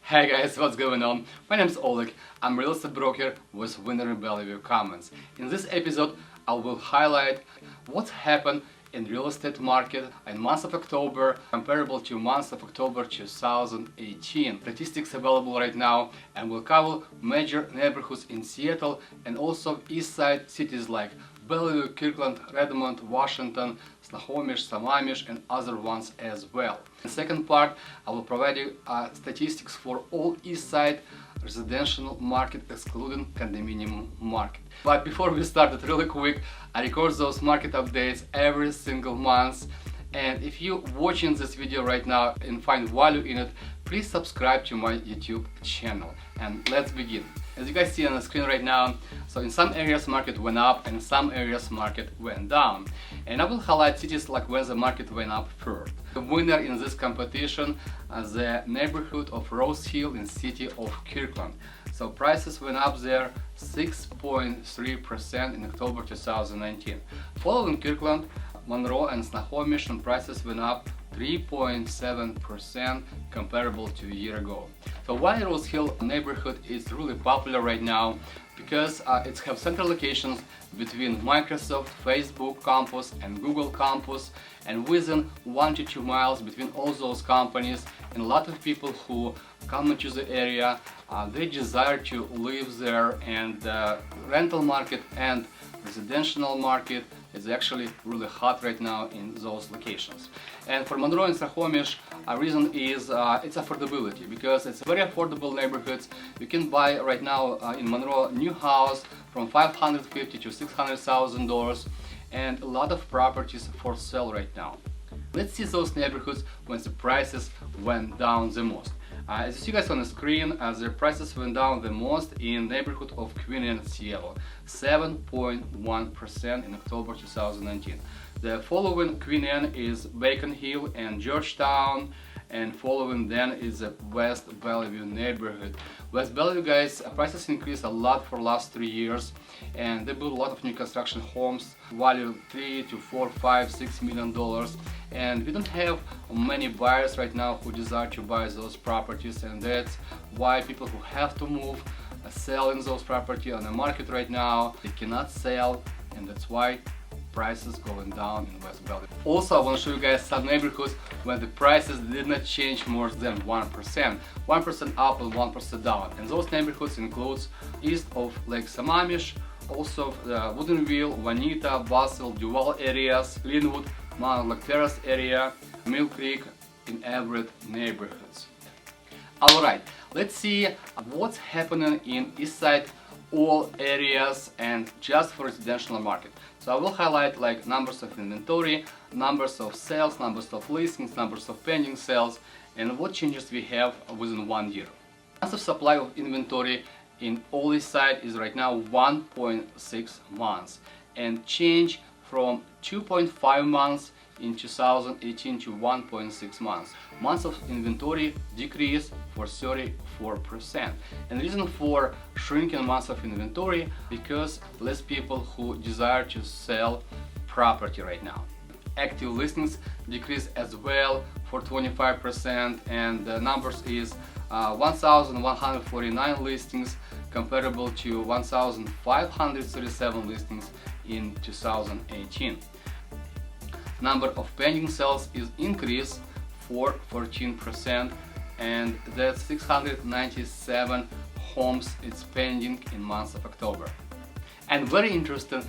Hey guys, what's going on? My name is Oleg. I'm a real estate broker with Winner in Bellevue Commons. In this episode, I will highlight what's happened in real estate market in month of October comparable to month of October 2018. Statistics available right now, and we'll cover major neighborhoods in Seattle and also Eastside cities like Bellevue, Kirkland, Redmond, Washington, Sammamish, Sammamish, and other ones as well. In the second part, I will provide you statistics for all Eastside residential market excluding condominium market. But before we start it, really quick, I record those market updates every single month, and if you're watching this video right now and find value in it, please subscribe to my YouTube channel. And let's begin. As you guys see on the screen right now, so in some areas market went up and in some areas market went down. And I will highlight cities like where the market went up first. The winner in this competition is the neighborhood of Rose Hill in city of Kirkland. So prices went up there 6.3% in October 2019. Following Kirkland, Monroe and Sammamish, and prices went up 3.7% comparable to a year ago. So why Rose Hill neighborhood is really popular right now? Because it has central locations between Microsoft, Facebook campus and Google campus, and within 1 to 2 miles between all those companies, and a lot of people who come into the area, they desire to live there, and rental market and residential market is actually really hot right now in those locations. And for Monroe and Sammamish, a reason is its affordability, because it's very affordable neighborhoods. You can buy right now in Monroe a new house from $550,000 to $600,000, and a lot of properties for sale right now. Let's see those neighborhoods when the prices went down the most. As you see guys on the screen, the prices went down the most in neighborhood of Queen Anne, Seattle, 7.1% in October 2019. The following Queen Anne is Beacon Hill and Georgetown, and following then is the West Bellevue neighborhood. West Bellevue guys, prices increased a lot for last 3 years, and they built a lot of new construction homes, value $3 to $4, $5, $6 million, and we don't have many buyers right now who desire to buy those properties, and that's why people who have to move selling those property on the market right now. They cannot sell, and that's why prices going down in West Bellevue. Also, I want to show you guys some neighborhoods when the prices did not change more than 1%. 1% up and 1% down. And those neighborhoods includes east of Lake Sammamish, also the Woodinville, Juanita, Bothell, Duval areas, Linwood, Mount Lake Terrace area, Mill Creek, in Everett neighborhoods. Alright, let's see what's happening in Eastside all areas and just for residential market. So I will highlight like numbers of inventory, numbers of sales, numbers of listings, numbers of pending sales, and what changes we have within 1 year. Months of supply of inventory in all Eastside is right now 1.6 months, and change from 2.5 months in 2018 to 1.6 months. Months of inventory decrease for 34%. And the reason for shrinking months of inventory, because less people who desire to sell property right now. Active listings decrease as well for 25%, and the numbers is 1,149 listings comparable to 1,537 listings in 2018. Number of pending sales is increased for 14%, and that's 697 homes is pending in month of October. And very interesting,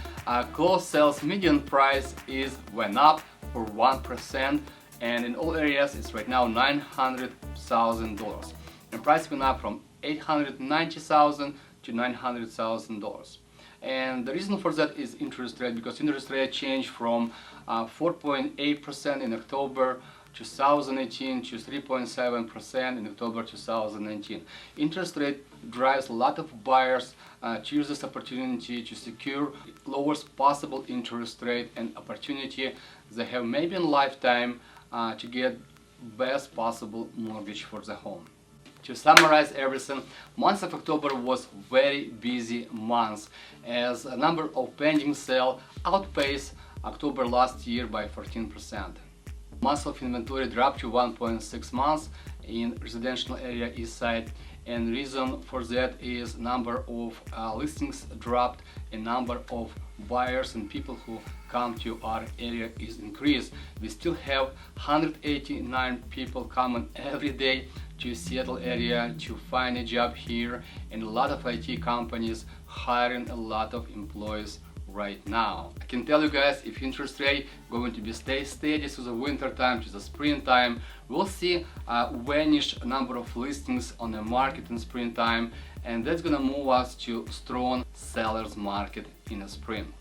closed sales median price is went up for 1%, and in all areas it's right now $900,000. And price went up from $890,000 to $900,000. And the reason for that is interest rate, because interest rate changed from 4.8% in October 2018 to 3.7% in October 2019. Interest rate drives a lot of buyers to use this opportunity to secure lowest possible interest rate and opportunity they have maybe in lifetime to get best possible mortgage for the home. To summarize everything, month of October was very busy month, as a number of pending sale outpaced October last year by 14%. Months of inventory dropped to 1.6 months, in residential area Eastside, and reason for that is number of listings dropped and number of buyers and people who come to our area is increased. We still have 189 people coming every day to Seattle area to find a job here, and a lot of IT companies hiring a lot of employees right now. I can tell you guys, if interest rate going to be stay steady to the winter time, to the springtime, we'll see a vanish number of listings on the market in springtime, and that's gonna move us to strong sellers market in the spring.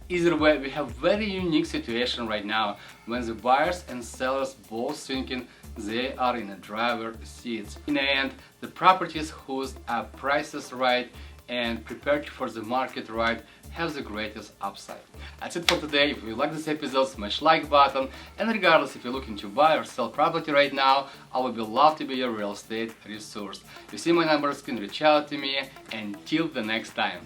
Either way, we have very unique situation right now when the buyers and sellers both thinking they are in a driver's seat. In the end, the properties whose prices right and prepared for the market right have the greatest upside. That's it for today. If you like this episode, smash like button, and regardless if you're looking to buy or sell property right now, I would be love to be your real estate resource. You see my number on screen, reach out to me, and till the next time.